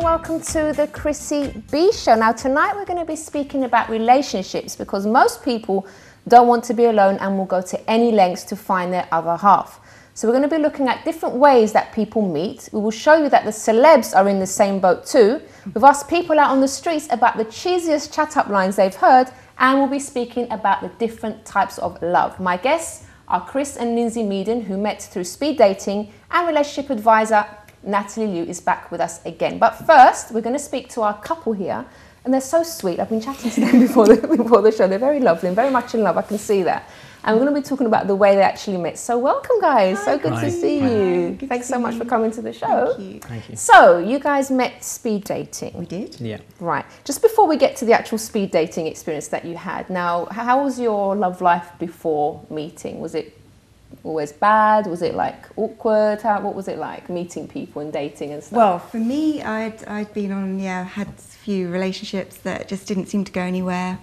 and welcome to the Chrissy B Show. Now tonight we're going to be speaking about relationships because most people don't want to be alone and will go to any lengths to find their other half. So we're going to be looking at different ways that people meet. We will show you that the celebs are in the same boat too. We've asked people out on the streets about the cheesiest chat-up lines they've heard, and we'll be speaking about the different types of love. My guests are Chris and Lindsay Meaden, who met through speed dating, and relationship advisor Natalie Liu is back with us again. But first, we're going to speak to our couple here, and they're so sweet. I've been chatting to them before the show. They're very lovely and very much in love. I can see that. And we're going to be talking about the way they actually met. So welcome, guys. Hi, so good to see you. Thanks so much for coming to the show. Thank you. Thank you. So you guys met speed dating. We did. Yeah. Right. Just before we get to the actual speed dating experience that you had, now, how was your love life before meeting? Was it always bad? Was it like awkward? What was it like meeting people and dating and stuff? Well, for me, I'd been on, had a few relationships that just didn't seem to go anywhere,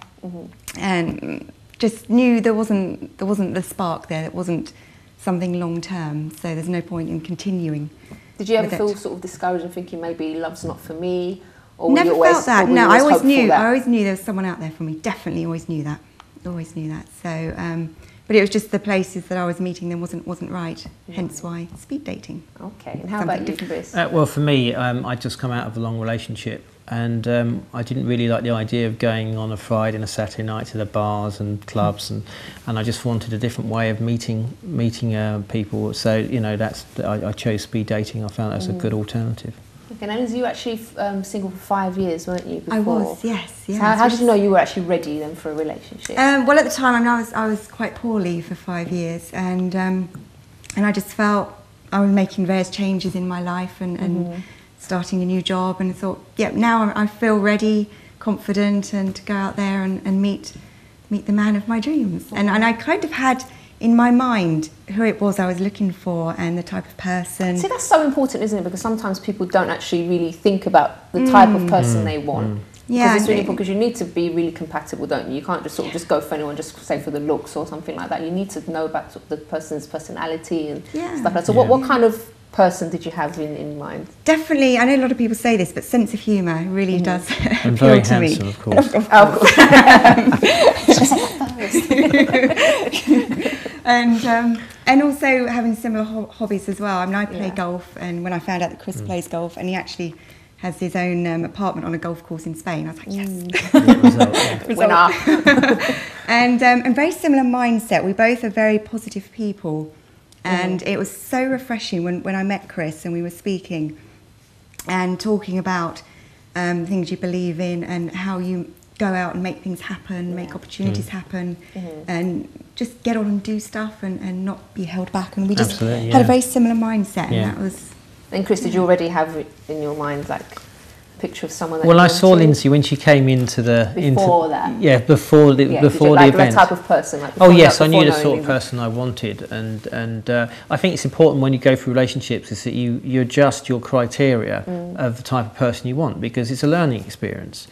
and just knew there wasn't the spark there. It wasn't something long term, so there's no point in continuing. Did you ever feel sort of discouraged and thinking maybe love's not for me? Or Never felt that. No, I always knew. That? I always knew there was someone out there for me. Definitely, always knew that. Always knew that. So. But it was just the places that I was meeting them wasn't right, hence why speed dating. Okay, and how about you, Chris? Well, for me, I'd just come out of a long relationship, and I didn't really like the idea of going on a Friday and a Saturday night to the bars and clubs, and I just wanted a different way of meeting people. So I chose speed dating. I found that's a good alternative. Okay, now Lindsay, you were actually single for 5 years, weren't you? Before? I was, yes. So how did you know you were actually ready then for a relationship? Well, at the time, I was quite poorly for 5 years, and I just felt I was making various changes in my life and starting a new job, and I thought, now I feel ready, confident, and to go out there and meet the man of my dreams. And I kind of had in my mind who it was I was looking for and the type of person. See, that's so important, isn't it? Because sometimes people don't actually really think about the type of person they want. Yeah, because it's really important, because you need to be really compatible, don't you? You can't just sort of just go for anyone just say for the looks or something like that. You need to know about sort of the person's personality and stuff like that. So what kind of person did you have in mind? Definitely, I know a lot of people say this, but sense of humour really does and appeal very to handsome, me. of course. Of course. And also having similar hobbies as well. I mean, I play golf, and when I found out that Chris plays golf, and he actually has his own apartment on a golf course in Spain, I was like, yes. Winner. And very similar mindset. We both are very positive people, and it was so refreshing when I met Chris and we were speaking and talking about things you believe in and how you go out and make things happen, make opportunities happen, and just get on and do stuff and not be held back. And we just had a very similar mindset, and that was... And Chris, did you already have in your mind like a picture of someone that I saw Lindsay when she came into the... Before that? Yeah, before the did you like event. The type of person? Like Yes, I knew the sort of person I wanted, and I think it's important when you go through relationships is that you adjust your criteria of the type of person you want, because it's a learning experience.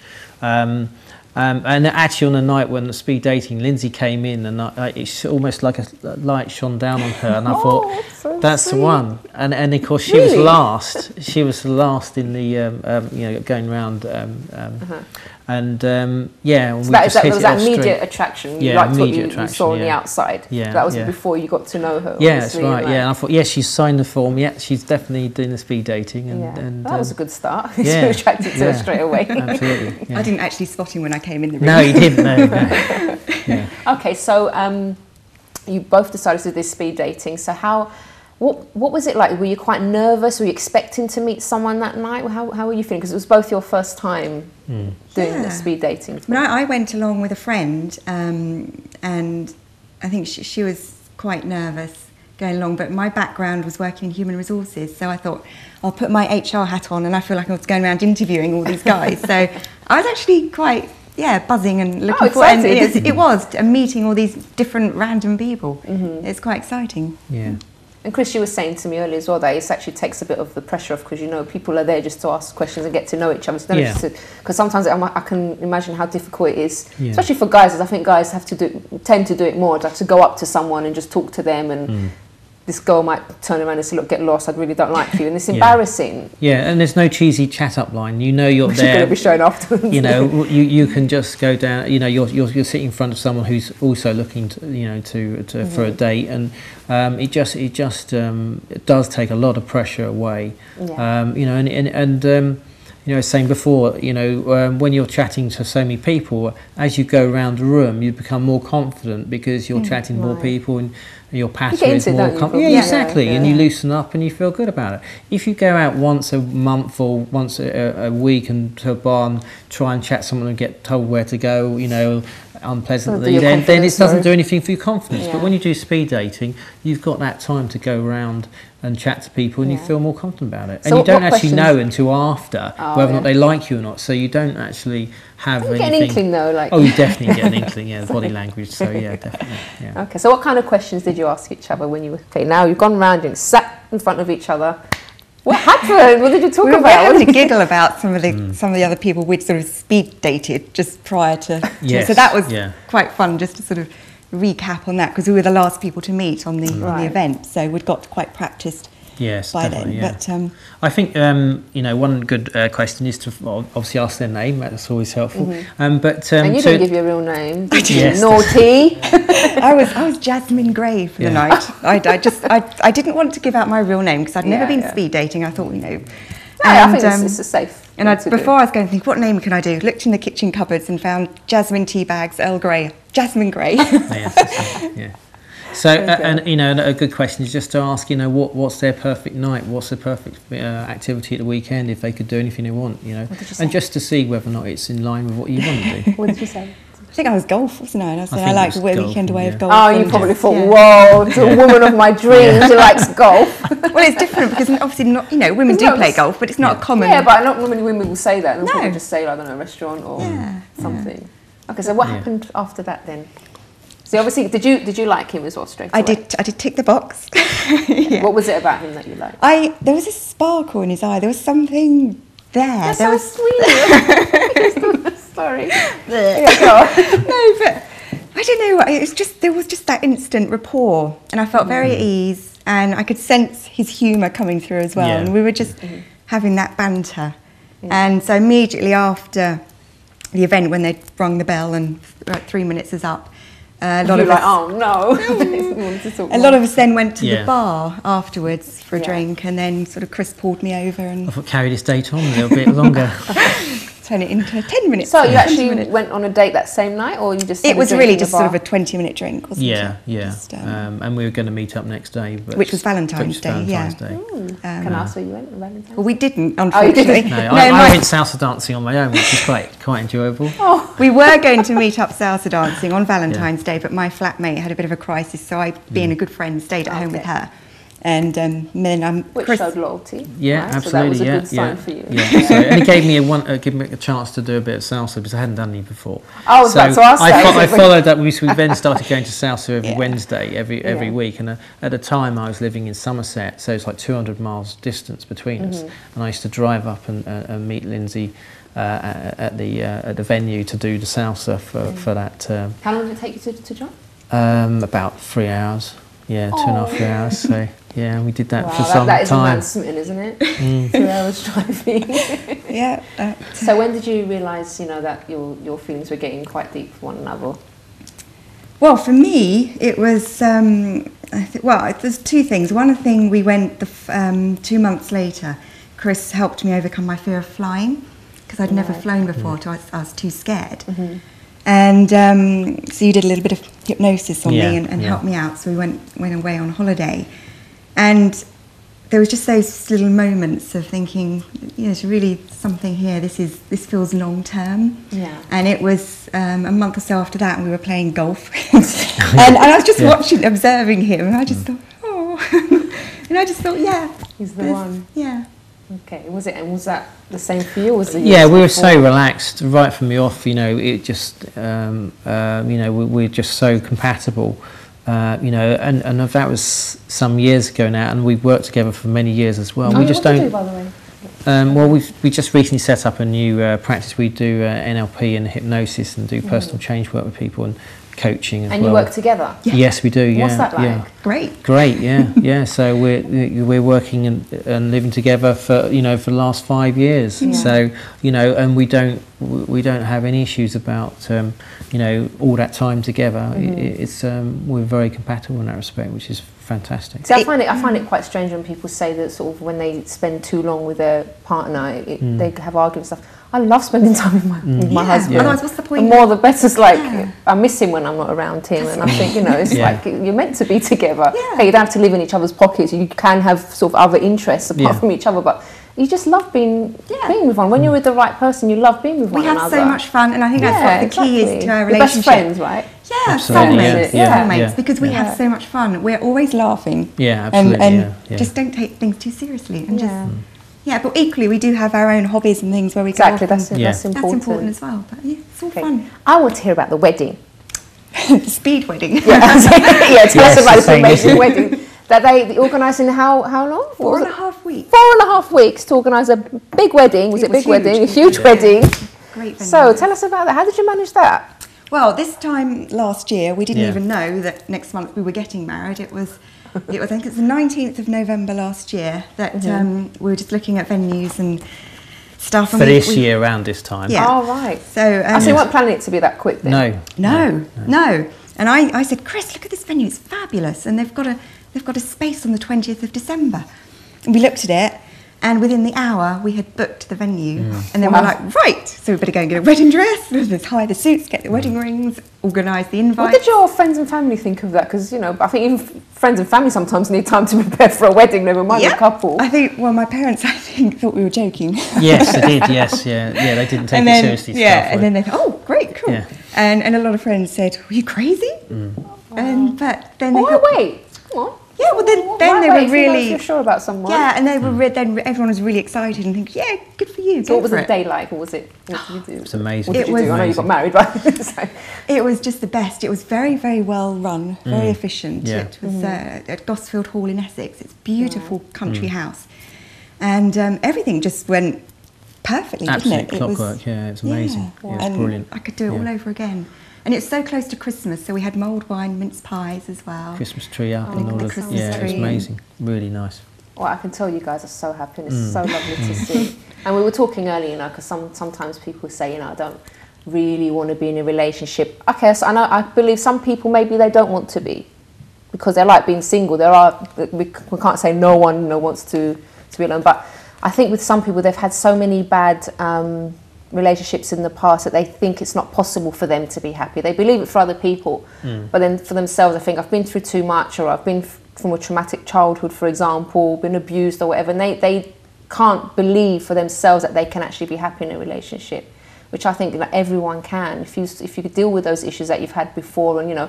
And actually on the night when the speed dating, Lindsay came in, and it's almost like a light shone down on her, and I thought, that's the one. And of course she was last. She was the last in the going round. And so was that immediate attraction? You liked what you saw on the outside. Yeah, that was before you got to know her. Yeah, that's right. And I thought, she's signed the form. Yeah, she's definitely doing the speed dating. And that was a good start. You were attracted to her straight away. Absolutely. Yeah. I didn't actually spot him when I came in the room. No, you didn't. No. Okay, so you both decided to do this speed dating. So what was it like? Were you quite nervous? Were you expecting to meet someone that night? How were you feeling? Because it was both your first time doing the speed dating. I mean, I went along with a friend, and I think she was quite nervous going along, but my background was working in human resources, so I thought, I'll put my HR hat on, and I feel like I was going around interviewing all these guys. So I was actually quite, buzzing and looking forward. And it was meeting all these different random people. It's quite exciting. Yeah. And Chris, you were saying to me earlier as well that it actually takes a bit of the pressure off, because people are there just to ask questions and get to know each other. Because sometimes I can imagine how difficult it is, especially for guys. As I think guys tend to do it more, like to go up to someone and just talk to them and this girl might turn around and say, look, get lost, I really don't like you, and it's embarrassing. Yeah, and there's no cheesy chat up line. You know you're there. Going to be shown afterwards. You know, you can just go down. You know, you're sitting in front of someone who's also looking to, you know, to for a date, and it does take a lot of pressure away. Yeah. You know, and you know, saying before, you know, when you're chatting to so many people, as you go around the room, you become more confident because you're chatting to more people and your patter is more confident. Yeah, exactly. And you loosen up and you feel good about it. If you go out once a month or once a week and to a bar and try and chat to someone and get told where to go, you know, unpleasantly, then it doesn't do anything for your confidence. But when you do speed dating, you've got that time to go around and chat to people and you feel more confident about it. And you don't actually know until after whether or not they like you or not, so you don't actually have anything. You get an inkling though, like... Oh, you definitely get an inkling, the body language, so definitely, Okay, so what kind of questions did you ask each other when you were... Okay, now you've gone around and sat in front of each other. What happened? What did you talk about? We were having a giggle about some of the other people we'd sort of speed dated just prior to... So that was quite fun, just to sort of recap on that, because we were the last people to meet on the event, so we'd got quite practiced by then. Yeah. But I think you know, one good question is to obviously ask their name. That's always helpful. But and you didn't give your real name. Yes, naughty. I was Jasmine Gray for the night. I didn't want to give out my real name because I'd never been speed dating. I thought, you know. I think it's a safe. And before I was going to think, what name can I do? Looked in the kitchen cupboards and found Jasmine tea bags, Earl Grey, Jasmine Gray. So, and you know, a good question is just to ask, you know, what's their perfect night? What's the perfect activity at the weekend if they could do anything they want, you know? And just to see whether or not it's in line with what you want to do. What did you say? I think I was golf, wasn't I? And I said I like the weekend away of golf. Oh, you probably thought, whoa, it's a woman of my dreams. She likes golf. Well, it's different because obviously not, you know, women do play golf, but it's not a common. Yeah, but not many women will say that. They'll probably just say, like, I don't know, a restaurant or something. Okay, so what happened after that then? So obviously, did you like him as well straight away? I did tick the box. What was it about him that you liked? There was a sparkle in his eye. There was something there. That's so sweet. Sorry. Yeah, go on. No, but I don't know. There was just that instant rapport, and I felt very at ease, and I could sense his humour coming through as well. And we were just having that banter. And so immediately after the event, when they rung the bell and 3 minutes is up, a lot of us, oh no. A lot of us then went to the bar afterwards for a drink, and then sort of Chris pulled me over and I thought carry this date on a little bit longer. Turn it into 10 minutes. So you actually went on a date that same night, or you just? It was really just sort of a 20-minute drink, wasn't it? Yeah. Just, and we were going to meet up next day, which was Valentine's Day. Can I ask where you went on Valentine's? Well, we didn't, unfortunately. No, I went salsa dancing on my own, which was quite enjoyable. We were going to meet up salsa dancing on Valentine's Day, but my flatmate had a bit of a crisis, so I, being a good friend, stayed at home with her. And then which showed loyalty. Yeah, right? absolutely. So that was a good sign for you. Yeah. So, and it gave me a chance to do a bit of salsa because I hadn't done any before. Oh, so I followed that. We then started going to salsa every Wednesday, every week. And at the time, I was living in Somerset, so it's like 200 miles distance between us. And I used to drive up and meet Lindsay at the venue to do the salsa for that. How long did it take you to drive? About 3 hours. Yeah, 2.5 3 hours. So yeah, we did that for some time. That is a man smitten, isn't it? 3 hours driving. Yeah. So when did you realise, you know, that your feelings were getting quite deep for one another? Well, for me, it was. There's two things. One thing, we went 2 months later. Chris helped me overcome my fear of flying because I'd never flown before, so I was too scared. And so you did a little bit of hypnosis on me and helped me out. So we went away on holiday. And there was just those little moments of thinking, you know, there's really something here. This feels long term. Yeah. And it was a month or so after that, and we were playing golf. and I was just observing him, and I just thought, and I just thought, he's the one. Yeah. Okay, was that the same for you? We were so relaxed right from the off. You know, it just, you know, we're just so compatible. You know, and that was some years ago now, and we've worked together for many years as well. We just don't. Do, by the way? Well, we just recently set up a new practice. We do NLP and hypnosis and do personal change work with people, and coaching as well. And you work together? Yeah. Yes, we do. Yeah. What's that like? Yeah. Great. Yeah, yeah. So we're working and living together for for the last 5 years. Yeah. So and we don't have any issues about all that time together. It's we're very compatible in that respect, which is fantastic. So I find it quite strange when people say that sort of when they spend too long with their partner, they have arguments and stuff. I love spending time with my husband. Yeah. Otherwise, what's the point? The more the better. It's like I miss him when I'm not around him, and I think it's like you're meant to be together. Yeah. Hey, you don't have to live in each other's pockets. You can have sort of other interests apart from each other, but you just love being with one. When you're with the right person, you love being with one another. We have so much fun, and I think that's what the key is to our relationship. Best friends, right? Yeah, Absolutely. soulmates. Yeah. Soulmates, because we have so much fun. We're always laughing. Yeah, absolutely. And yeah. just don't take things too seriously, and just. Yeah, but equally we do have our own hobbies and things where we go off. That's important. That's important as well. But yeah, it's all fun. I want to hear about the wedding. Speed wedding. Tell us about this amazing wedding that they organised in how long? 4.5 weeks. 4.5 weeks to organise a big wedding. Was it big wedding? A huge wedding. Great venue. So tell us about that. How did you manage that? Well, this time last year we didn't even know that next month we were getting married. It was I think it's the 19th of November last year that we were just looking at venues and stuff. For this year, around this time. Yeah. Oh, right. So you weren't planning it to be that quick then? No. And I said, Chris, look at this venue. It's fabulous. And they've got a space on the 20th of December. And we looked at it. And within the hour, we had booked the venue. And then we're like, right, so we better go and get a wedding dress, let's hire the suits, get the wedding rings, organise the invites. What did your friends and family think of that? Because, I think even friends and family sometimes need time to prepare for a wedding, never mind a couple. I think, my parents, thought we were joking. Yes, they did, yes, yeah, they didn't take it seriously. And then they thought, oh, great, cool. Yeah. And a lot of friends said, were you crazy? But then they thought, wait, come on. Yeah, well then they were really so sure about someone. Yeah, and they were then everyone was really excited and thinking, yeah, good for you. So what was the day like, or was it? What did you do? It was amazing. What did you do? I know you got married, right? So. It was just the best. It was very, very well run, very efficient. Yeah. It was at Gosfield Hall in Essex. It's a beautiful country house, and everything just went perfectly, Absolute didn't it? clockwork. It was amazing. Yeah. It was brilliant. I could do it all over again. And it's so close to Christmas, so we had mulled wine, mince pies as well. Christmas tree up and all of Christmas it. Yeah, it was tree. amazing. Really nice. Well, I can tell you guys are so happy and it's so lovely to see. And we were talking earlier, because sometimes people say, I don't really want to be in a relationship. Okay, so I believe some people, maybe they don't want to be because they like being single. We can't say no one wants to be alone. But I think with some people, they've had so many bad relationships in the past that they think it's not possible for them to be happy. They believe it for other people, but then for themselves, I think I've been through too much, or I've been from a traumatic childhood, for example, been abused or whatever, and they can't believe for themselves that they can actually be happy in a relationship, which I think everyone can. If you could deal with those issues that you've had before, and you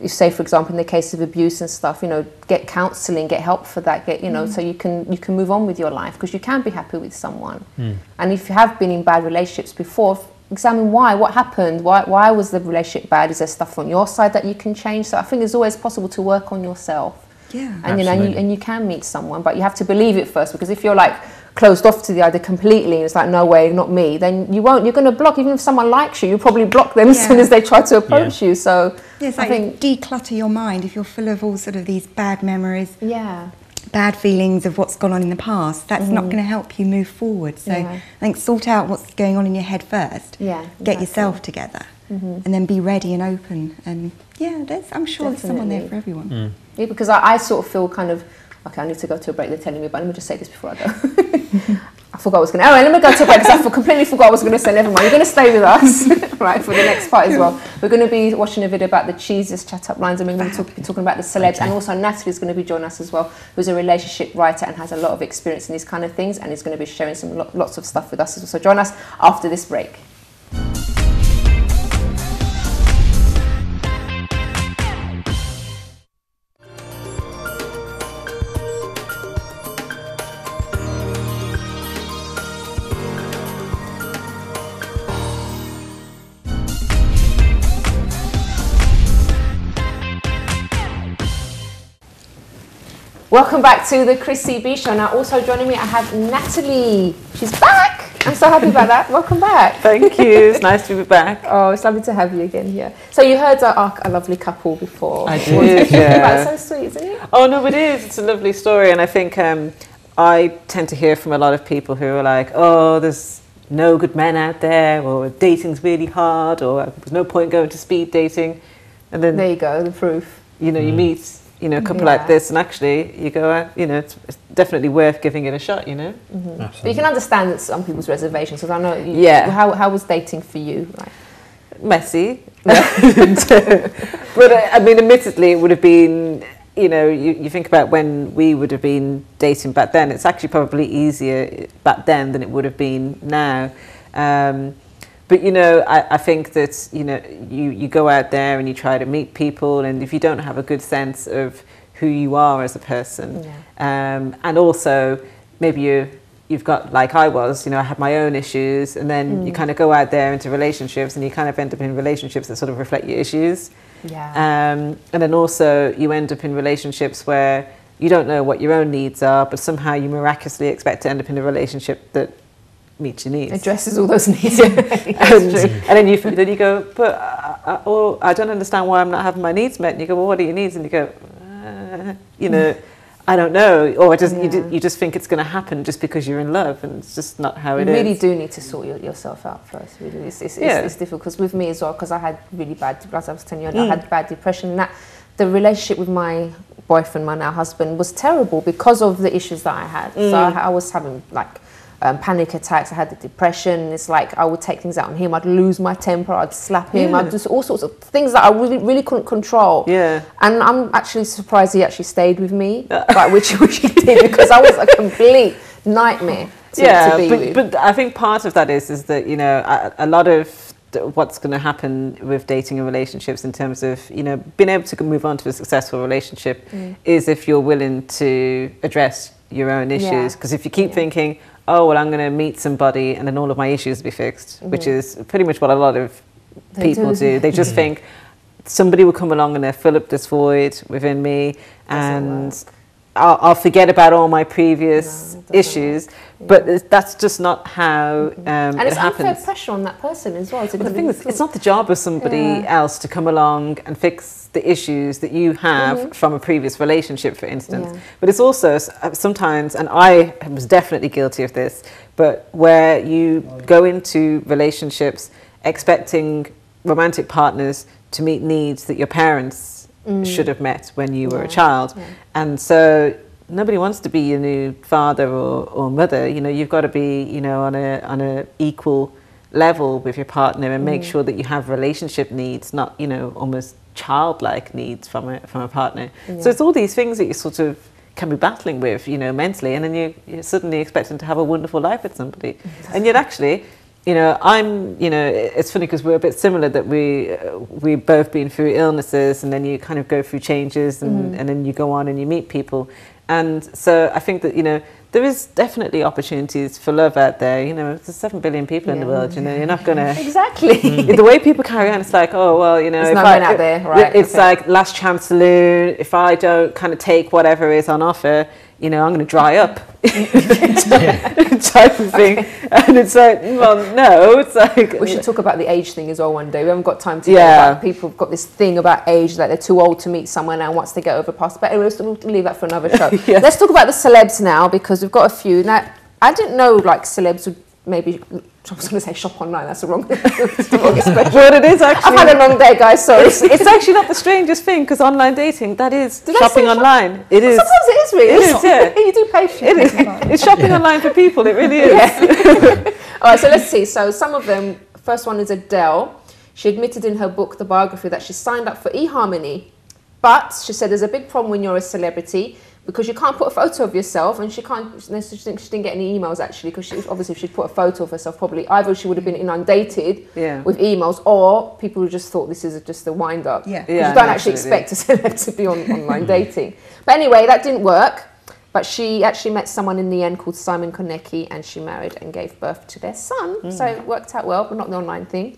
say, for example, in the case of abuse and stuff, get counselling, get help for that, so you can move on with your life, because you can be happy with someone. And if you have been in bad relationships before, examine what happened, why was the relationship bad? Is there stuff on your side that you can change? So I think it's always possible to work on yourself. Yeah, and absolutely. and you can meet someone, but you have to believe it first, because if you're like closed off to the idea completely, and it's like, no way, not me, then you're going to block. Even if someone likes you, you'll probably block them as soon as they try to approach you. So yes, I think declutter your mind. If you're full of all sort of these bad memories, bad feelings of what's gone on in the past, that's not going to help you move forward. So I think sort out what's going on in your head first. Get yourself together, and then be ready and open. And I'm sure there's someone there for everyone. Yeah, because I sort of feel kind of, okay, I need to go to a break, they're telling me, but let me just say this before I go. I forgot I was going to, let me go to a break, because I completely forgot what I was going to say, never mind. You're going to stay with us, right, for the next part as well. We're going to be watching a video about the cheesiest chat-up lines, and we're going to be talking about the celebs, and also Natalie's going to be joining us as well, who's a relationship writer and has a lot of experience in these kind of things, and is going to be sharing lots of stuff with us as well. So join us after this break. Welcome back to the Chrissy B Show. Now, also joining me, I have Natalie. She's back. I'm so happy about that. Welcome back. Thank you. It's nice to be back. Oh, it's lovely to have you again. Yeah. So you heard a lovely couple before. I did. Yeah. That's so sweet, isn't it? Oh no, it is. It's a lovely story, and I think I tend to hear from a lot of people who are like, "Oh, there's no good men out there," or "Dating's really hard," or "There's no point going to speed dating," and then there you go, the proof. You know, you meet a couple like this, and actually you go out. You know, it's definitely worth giving it a shot. You know. But you can understand some people's reservations, because I know. How was dating for you? Like? Messy. But I mean, admittedly, it would have been. You know, you think about when we would have been dating back then, it's actually probably easier back then than it would have been now. But, you know, I think that, you know, you go out there and you try to meet people, and if you don't have a good sense of who you are as a person, and also maybe you've got, like I was, you know, I had my own issues, and then you kind of go out there into relationships and you kind of end up in relationships that sort of reflect your issues. And then also you end up in relationships where you don't know what your own needs are, but somehow you miraculously expect to end up in a relationship that meets your needs. Addresses all those needs. And then you go, but I don't understand why I'm not having my needs met. And you go, well, what are your needs? And you go, you know, I don't know, or you just think it's going to happen just because you're in love, and it's just not how it is. You really do need to sort yourself out first. Really, it's difficult, because with me as well, because I had really bad, as I was telling you, I had bad depression. And that the relationship with my boyfriend, my now husband, was terrible because of the issues that I had. So I was having like panic attacks. I had the depression. It's like I would take things out on him. I'd lose my temper. I'd slap him. I'd do all sorts of things that I really couldn't control. And I'm actually surprised he actually stayed with me, like, which he did, because I was a complete nightmare to be with. But I think part of that is that, you know, a lot of what's going to happen with dating and relationships in terms of, you know, being able to move on to a successful relationship is if you're willing to address your own issues. Because if you keep thinking, oh, well, I'm going to meet somebody and then all of my issues will be fixed, which is pretty much what a lot of people do. They just think somebody will come along and they'll fill up this void within me, and I'll forget about all my previous issues. But that's just not how and it's it happens. unfair pressure on that person as well. But the thing is, it's not the job of somebody else to come along and fix the issues that you have from a previous relationship, for instance. But it's also sometimes, and I was definitely guilty of this, but where you go into relationships expecting romantic partners to meet needs that your parents should have met when you were a child. And so nobody wants to be your new father or mother. You know, you've got to be, you know, on a equal level with your partner, and make sure that you have relationship needs, not, you know, almost childlike needs from a partner. So it's all these things that you sort of can be battling with, you know, mentally, and then you're suddenly expecting to have a wonderful life with somebody. And yet actually, you know, it's funny because we're a bit similar, that we've both been through illnesses, and then you kind of go through changes, and then you go on and you meet people. And so I think that, you know, there is definitely opportunities for love out there. You know, there's 7 billion people in the world, you know, you're not going to... Exactly. The way people carry on, it's like, oh, well, you know... There's no one out there, right? It's like last chance saloon. If I don't kind of take whatever is on offer, you know, I'm going to dry up. Type of thing. And it's like, well, no, it's like... We should talk about the age thing as well one day. We haven't got time to go, but people have got this thing about age, that they're too old to meet someone now once they get over past. But anyway, we'll leave that for another show. Let's talk about the celebs now, because we've got a few. Now, I didn't know, like, celebs would maybe... I was going to say shop online, that's the wrong expression. Well, it is actually... I've had a long day, guys, sorry. It's actually not the strangest thing, because online dating, that is shopping online. It is. Sometimes it is, really. It is, yeah. You do pay for it. It's shopping online for people, it really is. All right, so let's see. So some of them, first one is Adele. She admitted in her book, The Biography, that she signed up for eHarmony, but she said there's a big problem when you're a celebrity, because you can't put a photo of yourself, and she didn't get any emails, actually, because obviously if she'd put a photo of herself, probably either she would have been inundated with emails, or people just thought this is just a wind up. You don't actually expect a celeb to be on online dating. But anyway, that didn't work. But she actually met someone in the end called Simon Konecki, and she married and gave birth to their son. So it worked out well, but not the online thing.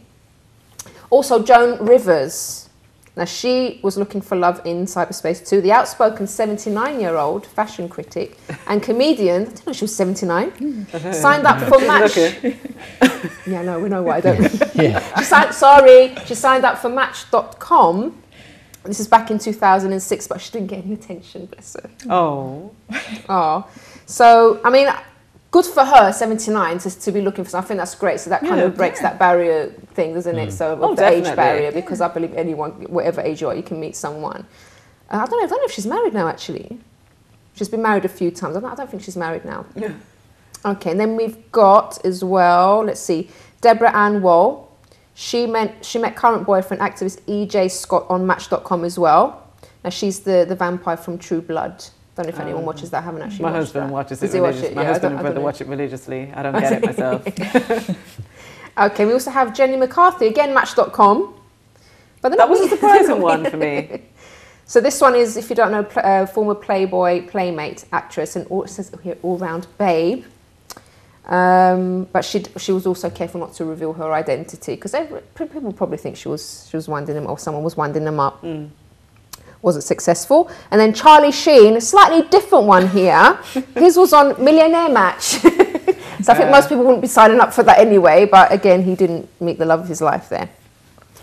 Also, Joan Rivers Now, she was looking for love in cyberspace too. The outspoken 79-year-old fashion critic and comedian, I didn't know she was 79, signed up for Match. Yeah, no, we know why, don't we? She signed up for Match.com. This is back in 2006, but she didn't get any attention, bless her. Oh. Oh. So, I mean, good for her, 79, to be looking for something. I think that's great. So that kind of breaks that barrier thing, doesn't it? So the definitely. age barrier, because I believe anyone, whatever age you are, you can meet someone. I don't know if she's married now, actually. She's been married a few times. I don't think she's married now. Yeah. Okay, and then we've got as well, let's see, Deborah Ann Wall. She met current boyfriend activist E.J. Scott on Match.com as well. Now she's the vampire from True Blood. Don't know if anyone watches that. I haven't actually My watched husband that. watches Does it he watch religiously. it? My Yeah, husband and I brother don't watch it religiously. I don't get it myself. Okay, we also have Jenny McCarthy, again Match.com. But That was a surprising one for me. So this one is, if you don't know, former Playboy Playmate actress, and it says here all-round babe. But she was also careful not to reveal her identity, because people probably think she was winding them, or someone was winding them up. Wasn't successful. And then Charlie Sheen, a slightly different one here. His was on Millionaire Match. So I think most people wouldn't be signing up for that anyway. But again, he didn't meet the love of his life there.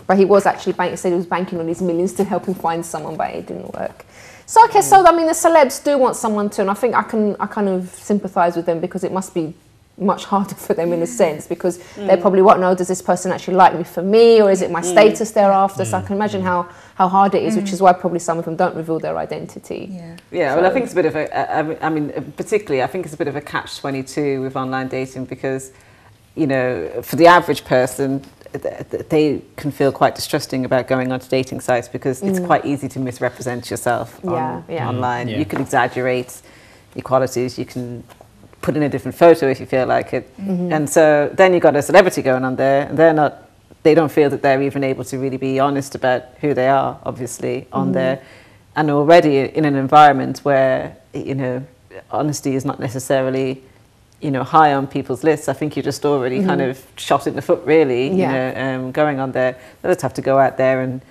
But he was actually he said he was banking on his millions to help him find someone, but it didn't work. So okay, so I mean, the celebs do want someone to, and I think I kind of sympathise with them, because it must be much harder for them in a sense, because they probably won't know, does this person actually like me for me, or is it my status they're after? So I can imagine how hard it is, which is why probably some of them don't reveal their identity. Yeah, well, I think it's a bit of a, I mean, particularly, I think it's a bit of a catch-22 with online dating, because, you know, for the average person, they can feel quite distrusting about going onto dating sites, because it's quite easy to misrepresent yourself online. You can exaggerate your qualities, you can put in a different photo if you feel like it. And so then you've got a celebrity going on there, and they don't feel that they're even able to really be honest about who they are, obviously, on there. And already in an environment where, you know, honesty is not necessarily, you know, high on people's lists, I think you're just already kind of shot in the foot, really, you know, going on there. They just have to go out there, and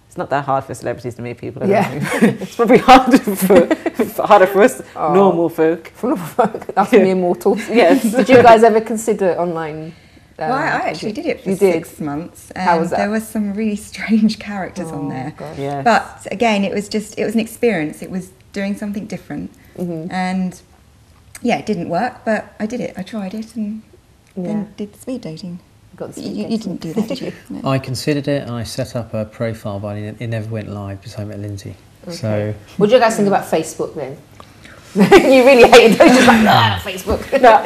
it's not that hard for celebrities to meet people. It's probably harder for us normal folk. That's mere mortals. Yes. Did you guys ever consider online? Well, I actually did it for 6 months. How was that? There were some really strange characters on there. God. Yes. But again, it was an experience. It was doing something different. And yeah, it didn't work, but I did it. I tried it, and then did the speed dating. You didn't do that, did you? No. I considered it, and I set up a profile, but it never went live because I met Lindsay. Okay. So, what do you guys think about Facebook then? You really hate it, don't you? Just like, Facebook. No,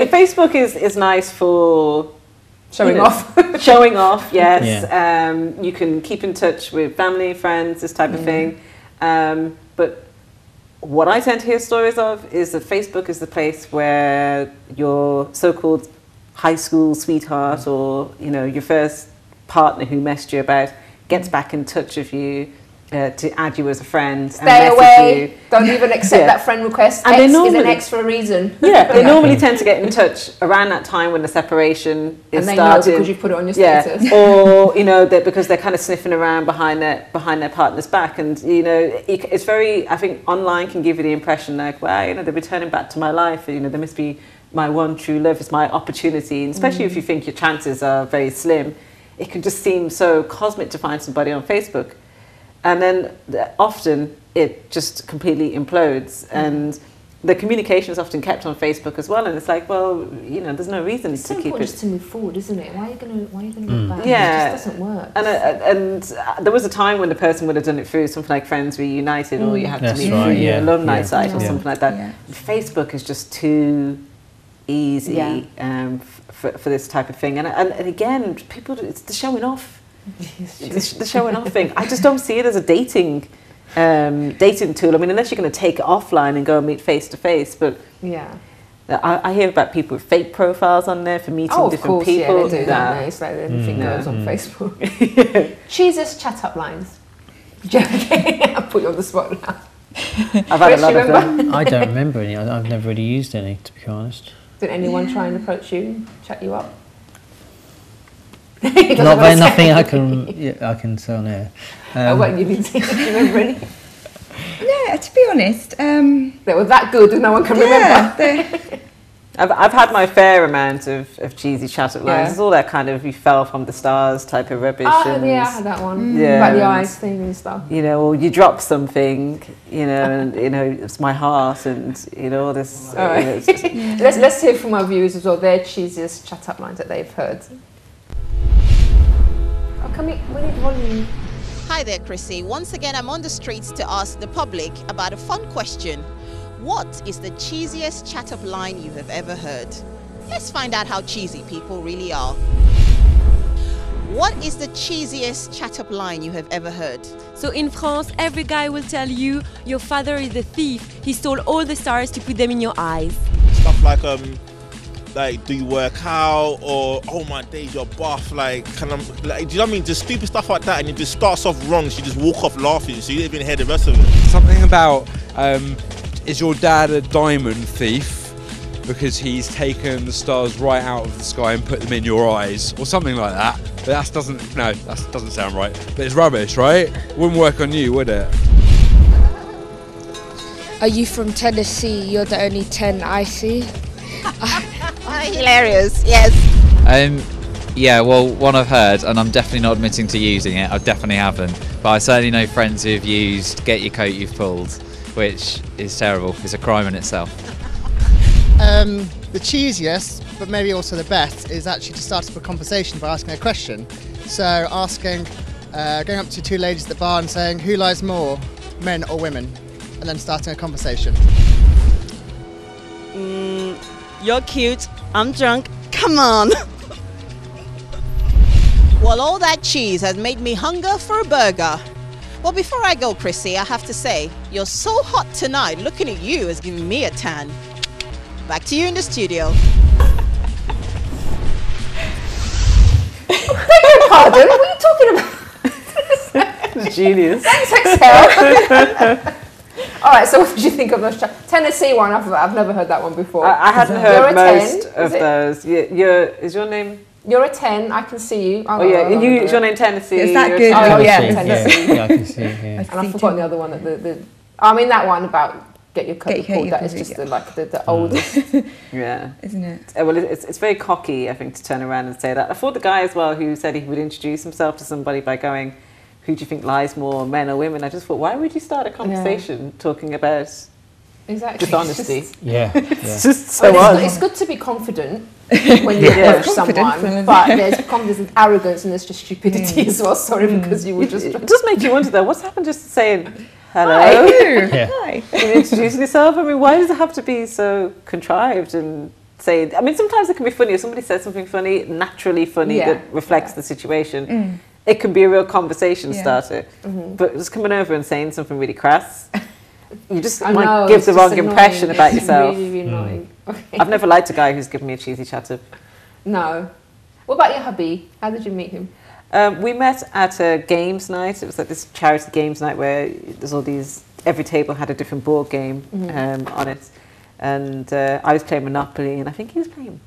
Facebook is nice for showing off. Showing off, yes. Yeah. You can keep in touch with family, friends, this type of thing. But what I tend to hear stories of is that Facebook is the place where your so-called high school sweetheart, or, you know, your first partner who messed you about, gets back in touch with you to add you as a friend. Stay away. You. Don't even accept that friend request. And X is an X for a reason. Yeah, they normally tend to get in touch around that time when the separation is starting. And they know because you put it on your status. Yeah. Or, you know, because they're kind of sniffing around behind their partner's back. And, you know, it's very, I think online can give you the impression like, wow, you know, they're returning back to my life. You know, there must be my one true love, is my opportunity. And especially if you think your chances are very slim, it can just seem so cosmic to find somebody on Facebook. And then often it just completely implodes, and the communication is often kept on Facebook as well. And it's like, well, you know, there's no reason to keep it. It's just to move forward, isn't it? Why are you going to go back? Yeah, it just doesn't work. And there was a time when the person would have done it through something like Friends Reunited, or you have to meet through your alumni site or something like that. Yeah. Facebook is just too easy for this type of thing. And again, people, it's the showing off. The showing off thing. I just don't see it as a dating tool. I mean, unless you're going to take it offline and go and meet face to face. But I hear about people with fake profiles on there for meeting different people. Yeah, they do that. It's like anything goes on Facebook. Cheeses chat up lines. Joking. I'll put you on the spot now. I've had a lot of them. I don't remember any. I've never really used any, to be honest. Did anyone try and approach you, chat you up? Nothing I can say on air. What you didn't say? Do you remember any? No, to be honest, They were that good that no one can remember. I've had my fair amount of cheesy chat-up lines. It's all that kind of you fell from the stars type of rubbish. Oh, yeah, I had that one. Yeah. About the eyes thing and stuff. You know, or you drop something, you know, and, you know, it's my heart and, you know, all this. All right. You know, it's just, Let's hear from our viewers as well, their cheesiest chat-up lines that they've heard. Oh, we need volume. Hi there, Chrissy. Once again, I'm on the streets to ask the public about a fun question. What is the cheesiest chat-up line you have ever heard? Let's find out how cheesy people really are. What is the cheesiest chat-up line you have ever heard? So in France, every guy will tell you, your father is a thief. He stole all the stars to put them in your eyes. Stuff like do you work out, or oh my days you're buff, like can I, like, do you know what I mean? Just stupid stuff like that, and it just starts off wrong, so you just walk off laughing, so you don't even hear the rest of it. Something about is your dad a diamond thief because he's taken the stars right out of the sky and put them in your eyes, or something like that. But that doesn't sound right. But it's rubbish, right? Wouldn't work on you, would it? Are you from Tennessee? You're the only 10 I see. Hilarious, yes. Yeah, well, one I've heard, and I'm definitely not admitting to using it, I definitely haven't, but I certainly know friends who've used "get your coat, you've pulled," which is terrible. It's a crime in itself. The cheesiest, but maybe also the best, is actually to start up a conversation by asking a question. So asking, going up to two ladies at the bar and saying, who lies more, men or women? And then starting a conversation. You're cute, I'm drunk, come on. Well, all that cheese has made me hunger for a burger. Well, before I go, Chrissy, I have to say, you're so hot tonight. Looking at you has given me a tan. Back to you in the studio. Pardon, what are you talking about? genius. Thanks, Excel. All right, so what did you think of those? Tennessee one, I've never heard that one before. I hadn't heard most of those. Is your name? You're a 10, I can see you. Oh yeah, is your name Tennessee? Is that good? Oh yeah, Tennessee. Yeah, I can see it, yeah. And I've forgotten the other one. That one about get your coat pulled, that is just the oldest. Yeah. Isn't it? Well, it's very cocky, I think, to turn around and say that. I thought the guy as well who said he would introduce himself to somebody by going, who do you think lies more, men or women? I just thought, why would you start a conversation talking about dishonesty? It's just so odd. It's good to be confident when you approach someone, but there's confidence and arrogance, and there's just stupidity as well. Sorry, because you would just... It does make you wonder, though, what's happened just saying, hello? Hi. Introducing yourself? I mean, why does it have to be so contrived and say... I mean, sometimes it can be funny. If somebody says something funny, naturally funny, that reflects the situation, it can be a real conversation starter. But just coming over and saying something really crass... You just might give the wrong impression about yourself. Really, really annoying. Okay. I've never liked a guy who's given me a cheesy chat-up. No. What about your hubby? How did you meet him? We met at a games night. It was like this charity games night where there's all these... Every table had a different board game on it. And I was playing Monopoly, and I think he was playing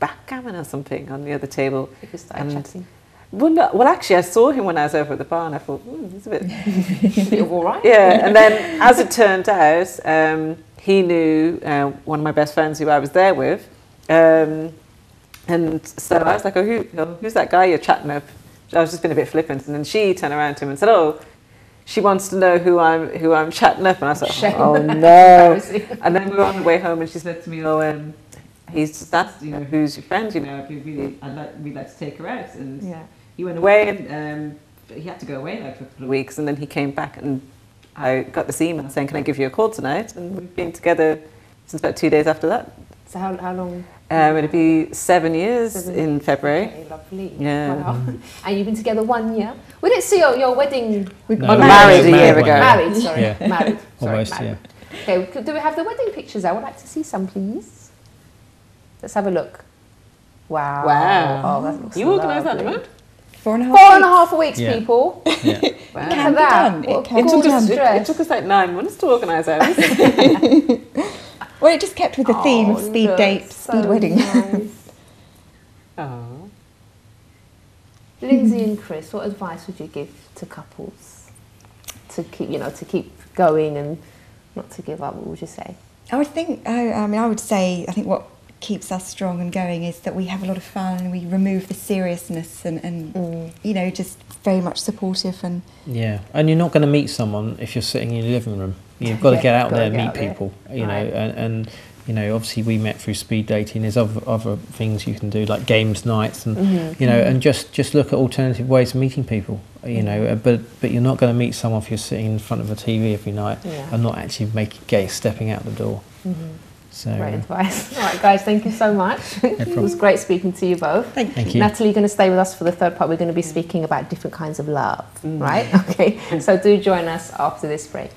backgammon or something on the other table. Because started chatting. Well, actually, I saw him when I was over at the bar, and I thought, he's a bit all right. Yeah, and then as it turned out, he knew one of my best friends who I was there with, and so I was like, who's that guy you're chatting up? I was just being a bit flippant, and then she turned around to him and said, oh, she wants to know who I'm chatting up, and I was like, oh no. And then we were on the way home, and she said to me, he's just asked, who's your friend? We'd like to take her out, and he went away, and he had to go away for a couple of weeks, and then he came back, and I got this email saying, can I give you a call tonight? And we've been together since about 2 days after that. So how long? It'll be 7 years in February. Okay, lovely. Yeah. Wow. And you've been together 1 year. We didn't see your wedding. Married a year ago. Married, sorry. Yeah. Married. Sorry, Almost, married. Okay, do we have the wedding pictures? I would like to see some, please. Let's have a look. Wow. Wow. Oh, that looks You organised that, didn't you? 4.5 weeks, people. Yeah. Wow. Look at that. It took us like 9 months to organise ours. Well, it just kept with the theme of speed date, speed wedding. Nice. Oh. Lindsay and Chris, what advice would you give to couples to keep going and not to give up? What would you say? I would say, I think what keeps us strong and going is that we have a lot of fun and we remove the seriousness and just very much supportive. And yeah, and you're not going to meet someone if you're sitting in your living room. You've got to get out there and meet people, and obviously we met through speed dating. There's other things you can do, like games nights, and and just look at alternative ways of meeting people. But you're not going to meet someone if you're sitting in front of a TV every night and not actually stepping out the door. So great advice. All right, guys, thank you so much. It was great speaking to you both. Thank you. Natalie, you're going to stay with us for the third part. We're going to be speaking about different kinds of love, right? Okay, so do join us after this break.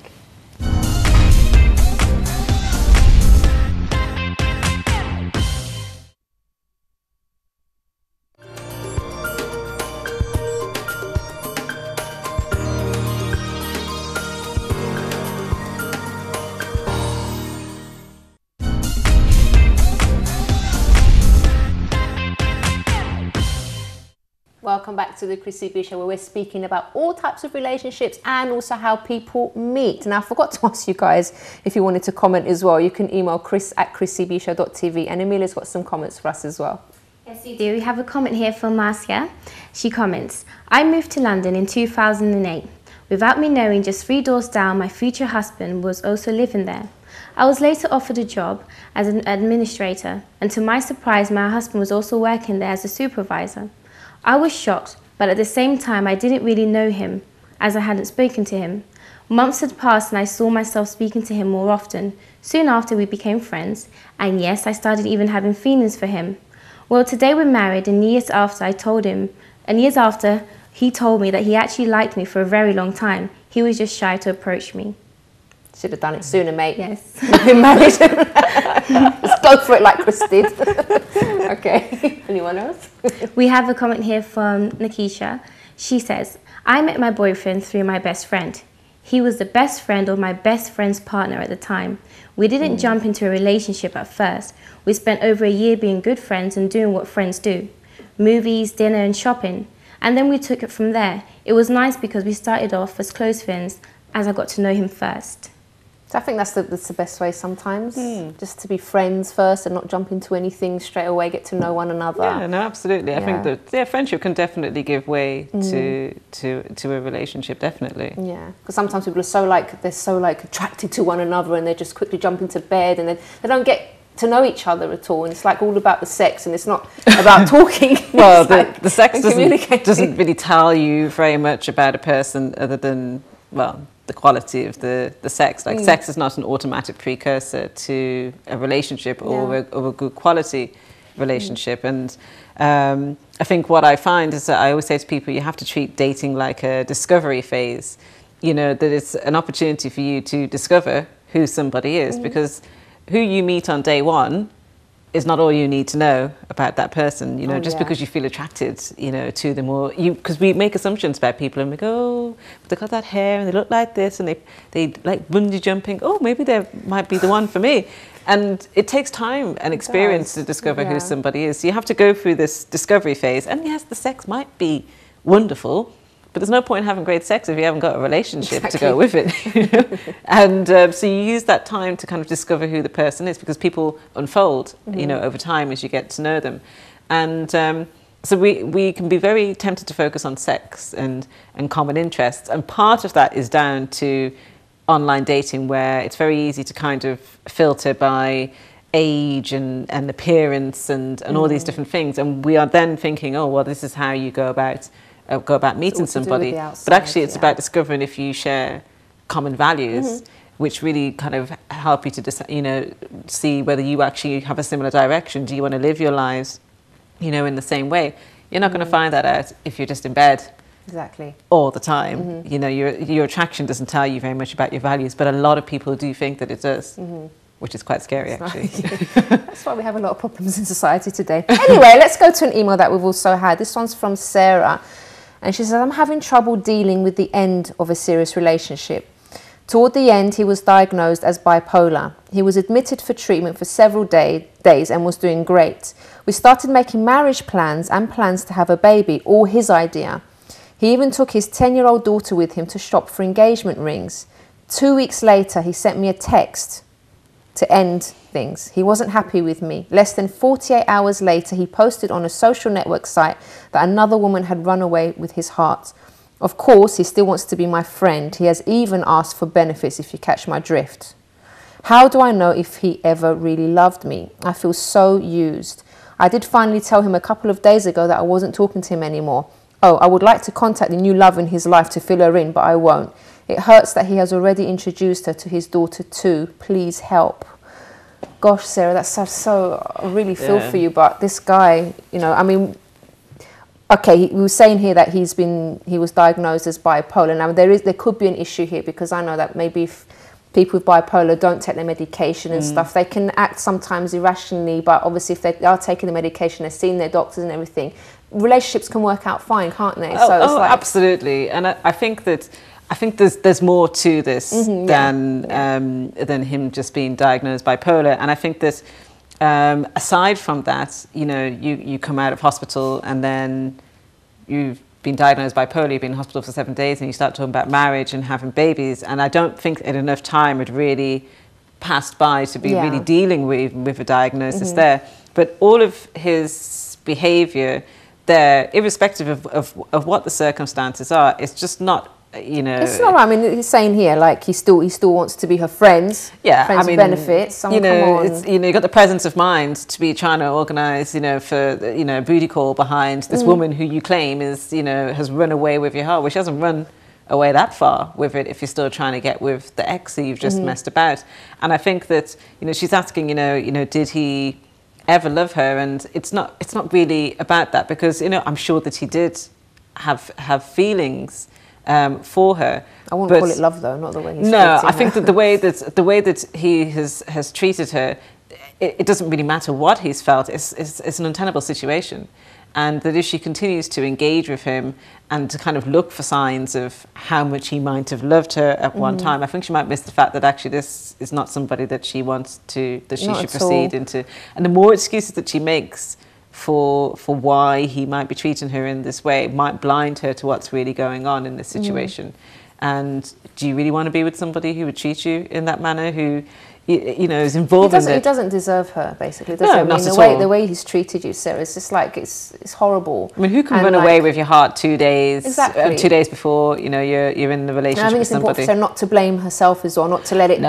Welcome back to the Chrissy B Show, where we're speaking about all types of relationships and also how people meet. Now, I forgot to ask you guys if you wanted to comment as well. You can email chris@chrissybshow.tv, and Amelia's got some comments for us as well. Yes, we do. We have a comment here from Marcia. She comments, I moved to London in 2008. Without me knowing, just 3 doors down, my future husband was also living there. I was later offered a job as an administrator, and to my surprise, my husband was also working there as a supervisor. I was shocked, but at the same time, I didn't really know him, as I hadn't spoken to him. Months had passed and I saw myself speaking to him more often. Soon after, we became friends, and yes, I started even having feelings for him. Well, today we're married, and years after he told me that he actually liked me for a very long time. He was just shy to approach me. Should have done it sooner, mate. Yes. You've been married. Let's go for it like Chris did. Okay. Anyone else? We have a comment here from Nikisha. She says, I met my boyfriend through my best friend. He was the best friend of my best friend's partner at the time. We didn't jump into a relationship at first. We spent over a year being good friends and doing what friends do. Movies, dinner and shopping. And then we took it from there. It was nice because we started off as close friends as I got to know him first. So I think that's the best way sometimes, just to be friends first and not jump into anything straight away, get to know one another. Yeah, no, absolutely. I think that friendship can definitely give way to a relationship, definitely. Yeah, because sometimes people are they're so attracted to one another and they just quickly jump into bed and then they don't get to know each other at all, and it's like all about the sex and it's not about talking. Well, the sex doesn't really tell you very much about a person other than, well, the quality of the sex. Like sex is not an automatic precursor to a relationship or a good quality relationship. And I think what I find is that I always say to people, you have to treat dating like a discovery phase. You know, that it's an opportunity for you to discover who somebody is, because who you meet on day one is not all you need to know about that person, you know, just because you feel attracted, you know, to them, or because we make assumptions about people and we go, oh, but they got that hair and they look like this and they like bungee jumping. Oh, maybe they might be the one for me. And it takes time and experience to discover who somebody is. So you have to go through this discovery phase. And yes, the sex might be wonderful, but there's no point in having great sex if you haven't got a relationship to go with it. You know? And so you use that time to kind of discover who the person is, because people unfold, you know, over time as you get to know them. And so we can be very tempted to focus on sex and common interests. And part of that is down to online dating, where it's very easy to kind of filter by age and appearance and all these different things. And we are then thinking, oh, well, this is how you go about meeting somebody, but actually it's about discovering if you share common values, which really kind of help you to you know, see whether you actually have a similar direction. Do you want to live your lives, you know, in the same way? You're not going to find that out if you're just in bed all the time. You know, your attraction doesn't tell you very much about your values, but a lot of people do think that it does. Which is quite scary, actually. That's why we have a lot of problems in society today. Anyway, let's go to an email that we've also had. This one's from Sarah. And she says, I'm having trouble dealing with the end of a serious relationship. Toward the end, he was diagnosed as bipolar. He was admitted for treatment for several days and was doing great. We started making marriage plans and plans to have a baby, all his idea. He even took his 10-year-old daughter with him to shop for engagement rings. 2 weeks later, he sent me a text to end things. He wasn't happy with me. Less than 48 hours later, he posted on a social network site that another woman had run away with his heart. Of course, he still wants to be my friend. He has even asked for benefits, if you catch my drift. How do I know if he ever really loved me? I feel so used. I did finally tell him a couple of days ago that I wasn't talking to him anymore. Oh, I would like to contact the new love in his life to fill her in, but I won't. It hurts that he has already introduced her to his daughter too. Please help. Gosh, Sarah, that's so I really feel for you, but this guy, you know, I mean, okay, we were saying here that he was diagnosed as bipolar. Now there could be an issue here, because I know that maybe if people with bipolar don't take their medication and stuff, they can act sometimes irrationally, but obviously if they are taking the medication, they're seeing their doctors and everything, relationships can work out fine, can't they? Absolutely. And I think there's more to this than him just being diagnosed bipolar. And I think that aside from that, you know, you come out of hospital and then you've been diagnosed bipolar, you've been in hospital for 7 days, and you start talking about marriage and having babies. And I don't think that enough time had really passed by to be really dealing with a diagnosis there. But all of his behaviour there, irrespective of what the circumstances are, it's just not, you know, it's not right. I mean, he's saying here, like, he still wants to be her friends. Yeah, friends with benefits. You know, it's, you know, you got the presence of mind to be trying to organise, you know, for, you know, a booty call behind this woman who you claim is, you know, has run away with your heart. Well, she hasn't run away that far with it if you're still trying to get with the ex that you've just messed about. And I think that, you know, she's asking, you know, did he ever love her? And it's not really about that, because, you know, I'm sure that he did have feelings for her. I wouldn't call it love, though, not the way he's treating her. I think her. that the way that he has treated her, it doesn't really matter what he's felt. It's an untenable situation, and that if she continues to engage with him and to kind of look for signs of how much he might have loved her at one time, I think she might miss the fact that actually this is not somebody that she wants to, that she should proceed into. And the more excuses that she makes for why he might be treating her in this way might blind her to what's really going on in this situation. And do you really want to be with somebody who would treat you in that manner, who, you know, is involved in it? He doesn't deserve her, basically, does he? I mean, the way he's treated you, Sarah, it's just like, it's horrible. I mean, who can run away with your heart 2 days, 2 days before, you know, you're in the relationship with somebody? I think it's important for her not to blame herself as well, not to let it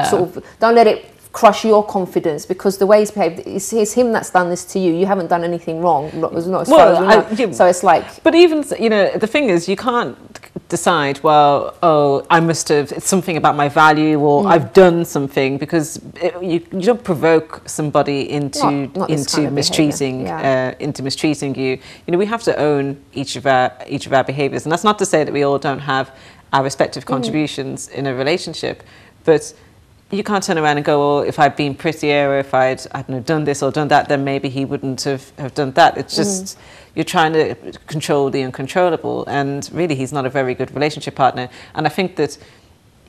don't let it crush your confidence, because the way he's behaved, it's him that's done this to you. You haven't done anything wrong, not as far as we know. So it's like... But even, you know, the thing is, you can't decide, well, oh, I must have, it's something about my value, or I've done something, because you don't provoke somebody into mistreating you. You know, we have to own each of our behaviours, and that's not to say that we all don't have our respective contributions in a relationship, but you can't turn around and go, well, if I'd been prettier, or if I'd, I don't know, done this or done that, then maybe he wouldn't have done that. It's just, you're trying to control the uncontrollable, and really he's not a very good relationship partner. And I think that,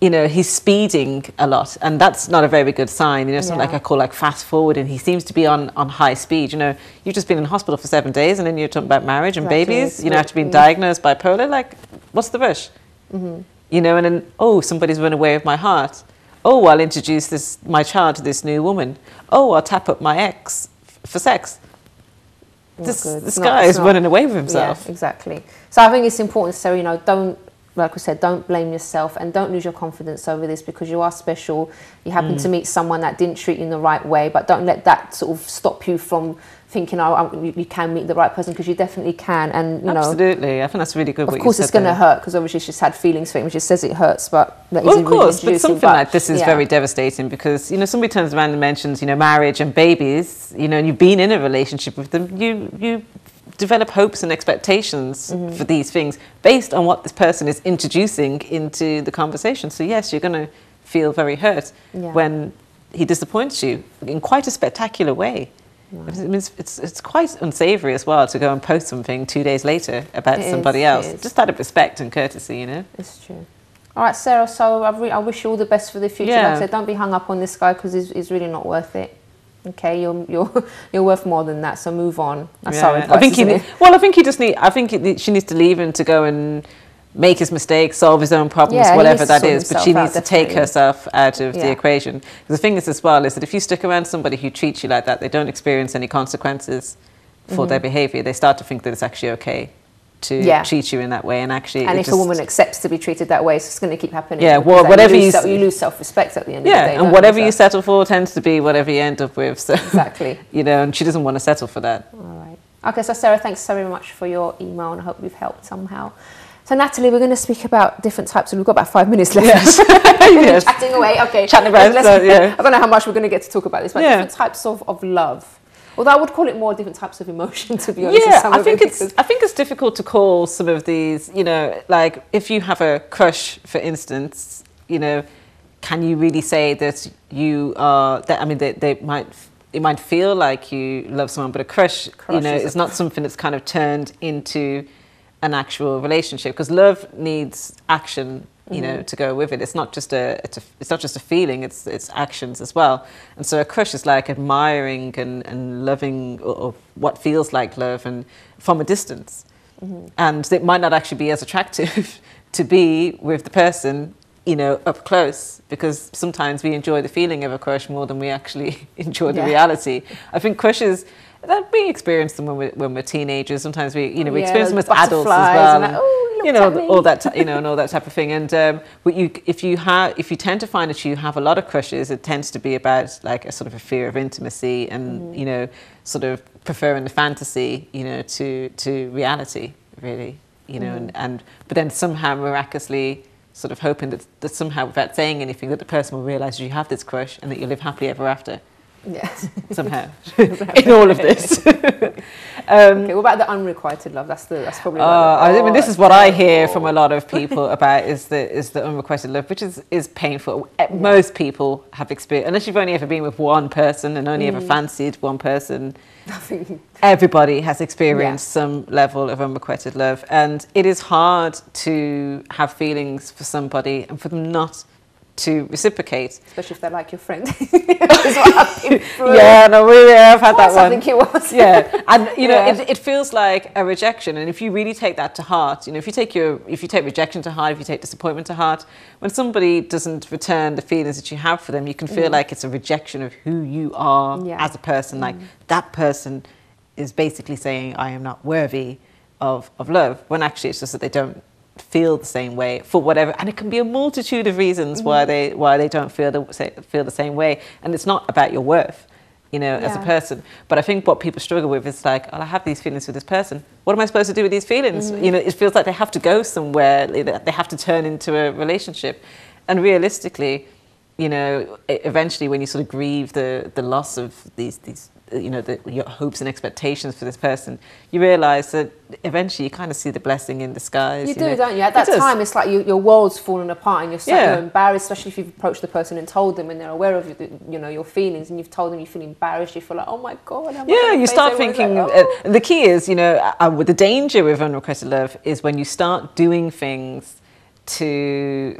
you know, he's speeding a lot, and that's not a very good sign. You know, something like I call like fast forward, and he seems to be on high speed. You know, you've just been in hospital for 7 days, and then you're talking about marriage and babies, you know, after being diagnosed bipolar, like, what's the rush? You know, and then, oh, somebody's run away with my heart. Oh, I'll introduce my child to this new woman. Oh, I'll tap up my ex for sex. This guy is running away with himself. Yeah, exactly. So I think it's important, so, you know, don't, like we said, don't blame yourself, and don't lose your confidence over this, because you are special. You happen to meet someone that didn't treat you in the right way, but don't let that sort of stop you from thinking, oh, you can meet the right person, because you definitely can. And, you know, absolutely, I think that's really good. Of course, it's going to hurt, because obviously she's had feelings for him. She says it hurts, but of course, but something like this is very devastating, because, you know, somebody turns around and mentions, you know, marriage and babies, you know, and you've been in a relationship with them, you develop hopes and expectations for these things based on what this person is introducing into the conversation. So yes, you're going to feel very hurt when he disappoints you in quite a spectacular way. Right. I mean, it's quite unsavoury as well to go and post something 2 days later about somebody else. Just out of respect and courtesy, you know. It's true. All right, Sarah, so I wish you all the best for the future. Yeah. Like I said, don't be hung up on this guy because he's really not worth it. Okay, you're worth more than that, so move on. That's our advice, I think she needs to leave him to go and make his mistakes, solve his own problems, whatever that is, but she needs to take herself out of the equation. The thing is as well is that if you stick around somebody who treats you like that, they don't experience any consequences for their behaviour, they start to think that it's actually okay to treat you in that way, and actually, and if a woman accepts to be treated that way, it's just going to keep happening. Yeah, well, whatever you lose self-respect at the end of the day. And whatever you settle for tends to be whatever you end up with. So exactly, and she doesn't want to settle for that. All right. Okay, so Sarah, thanks so very much for your email, and I hope we've helped somehow. So Natalie, we're going to speak about different types. We've got about 5 minutes left. Yes. Chatting away. Okay, chatting about. I don't know how much we're going to get to talk about this, but different types of love. Although I would call it more different types of emotion, to be honest. Yeah, I think it's difficult to call some of these, like if you have a crush, for instance, can you really say that you are, it might feel like you love someone, but a crush is not something that's kind of turned into an actual relationship, because love needs action. To go with it. It's not just a feeling. It's actions as well. And so a crush is like admiring and loving, or what feels like love, and from a distance. And it might not actually be as attractive to be with the person, up close, because sometimes we enjoy the feeling of a crush more than we actually enjoy the reality. I think crushes, that we experience them when we're teenagers. Sometimes we experience them as adults as well. All that and all that type of thing. And if you tend to find that you have a lot of crushes, it tends to be about like a sort of a fear of intimacy, and sort of preferring the fantasy, to reality, really, but then somehow miraculously sort of hoping that somehow, without saying anything, that the person will realise you have this crush and that you live happily ever after. Yes. Somehow. In all of this. Okay, what about the unrequited love? That's probably. This is what I hear from a lot of people about is the unrequited love, which is painful. Most people have experienced, unless you've only ever been with one person and only ever fancied one person. Everybody has experienced some level of unrequited love, and it is hard to have feelings for somebody and for them not to reciprocate, especially if they're like your friend. Is what I've been through. Yeah, no, really, I've had that one. I think it was. Yeah, and it feels like a rejection, and if you really take that to heart, if you take rejection to heart, if you take disappointment to heart, when somebody doesn't return the feelings that you have for them, you can feel like it's a rejection of who you are as a person. Like that person is basically saying, I am not worthy of love, when actually it's just that they don't feel the same way for whatever, and it can be a multitude of reasons why they don't feel the same way, and it's not about your worth, as a person. But I think what people struggle with is like, I have these feelings for this person. What am I supposed to do with these feelings? It feels like they have to go somewhere. They have to turn into a relationship, and realistically, eventually, when you sort of grieve the loss of these your hopes and expectations for this person, you realise that eventually you kind of see the blessing in disguise. You do, don't you? At that time, it's like your world's falling apart, and you're embarrassed, especially if you've approached the person and told them, and they're aware of your feelings, and you've told them you feel embarrassed. You feel like, oh my God. You start thinking. The key is, the danger with unrequited love is when you start doing things to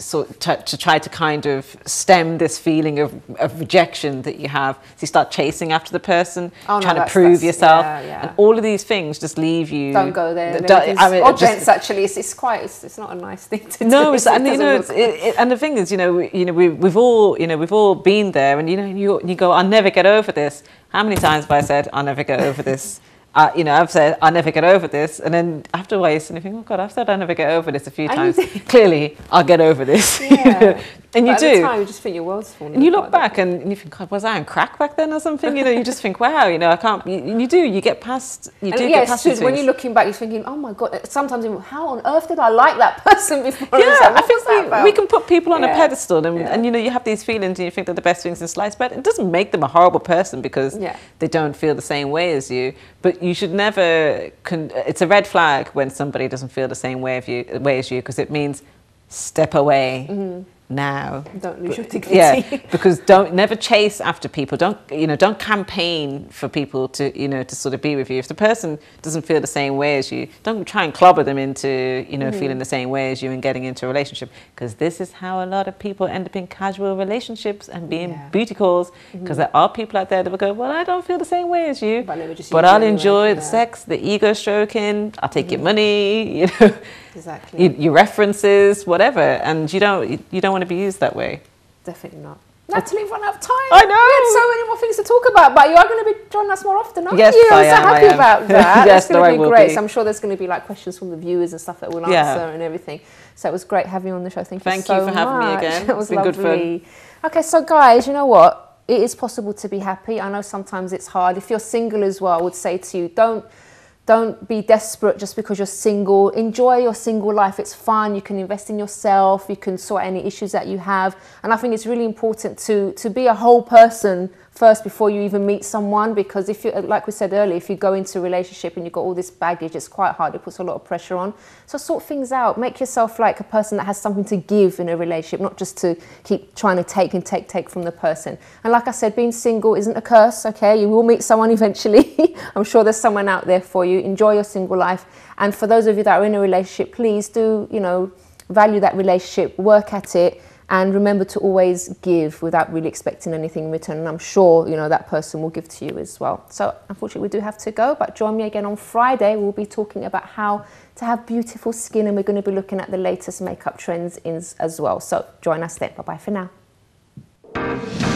try to kind of stem this feeling of rejection that you have. So you start chasing after the person, trying to prove yourself, and all of these things just leave you. Don't go there. Gents, actually, it's not a nice thing to do. No, and the thing is, we've all been there, and you go, I'll never get over this. How many times have I said, I'll never get over this? I've said, I'll never get over this. And then after a while, you think, oh God, I've said I'll never get over this a few times. Clearly, I'll get over this. Yeah. And you but do. At the time, you just think your world's falling apart. And you look back and you think, God, was I on crack back then or something? You just think, wow, I can't, you get past, get past these when you're looking back, you're thinking, oh my God, sometimes how on earth did I like that person before? Yeah, I think we can put people on a pedestal and you have these feelings and you think they're the best things in sliced bread. It doesn't make them a horrible person because they don't feel the same way as you, but you should never, it's a red flag when somebody doesn't feel the same way as you, because it means step away. now. Don't lose your dignity. Yeah, because never chase after people. Don't campaign for people to, to sort of be with you. If the person doesn't feel the same way as you, don't try and clobber them into, feeling the same way as you and getting into a relationship. Because this is how a lot of people end up in casual relationships and being booty calls. Because there are people out there that will go, well, I don't feel the same way as you, but I'll enjoy the sex, the ego stroking. I'll take your money, exactly. Your references, whatever, and you don't want to be used that way. Definitely not. Natalie, we've run out of time. I know. We had so many more things to talk about, but you are going to be joining us more often, aren't yes, you? I I'm so happy about that. Yes, it's going to be great. Be. So I'm sure there's going to be like questions from the viewers and stuff that we'll answer and everything. So it was great having you on the show. Thank you so much. Thank you for having me again. It was been lovely. Good fun. Okay, so guys, you know what? It is possible to be happy. I know sometimes it's hard. If you're single as well, I would say to you, don't be desperate just because you're single. Enjoy your single life. It's fun. You can invest in yourself. You can sort any issues that you have. And I think it's really important to be a whole person first before you even meet someone, because if you, like we said earlier, if you go into a relationship and you've got all this baggage, it's quite hard. It puts a lot of pressure on. So sort things out. Make yourself like a person that has something to give in a relationship, not just to keep trying to take and take from the person. And like I said, being single isn't a curse, okay? You will meet someone eventually. I'm sure there's someone out there for you. Enjoy your single life. And for those of you that are in a relationship, please do, value that relationship, work at it, and remember to always give without really expecting anything in return. And I'm sure, that person will give to you as well. So unfortunately, we do have to go, but join me again on Friday. We'll be talking about how to have beautiful skin, and we're going to be looking at the latest makeup trends as well. So join us then. Bye-bye for now.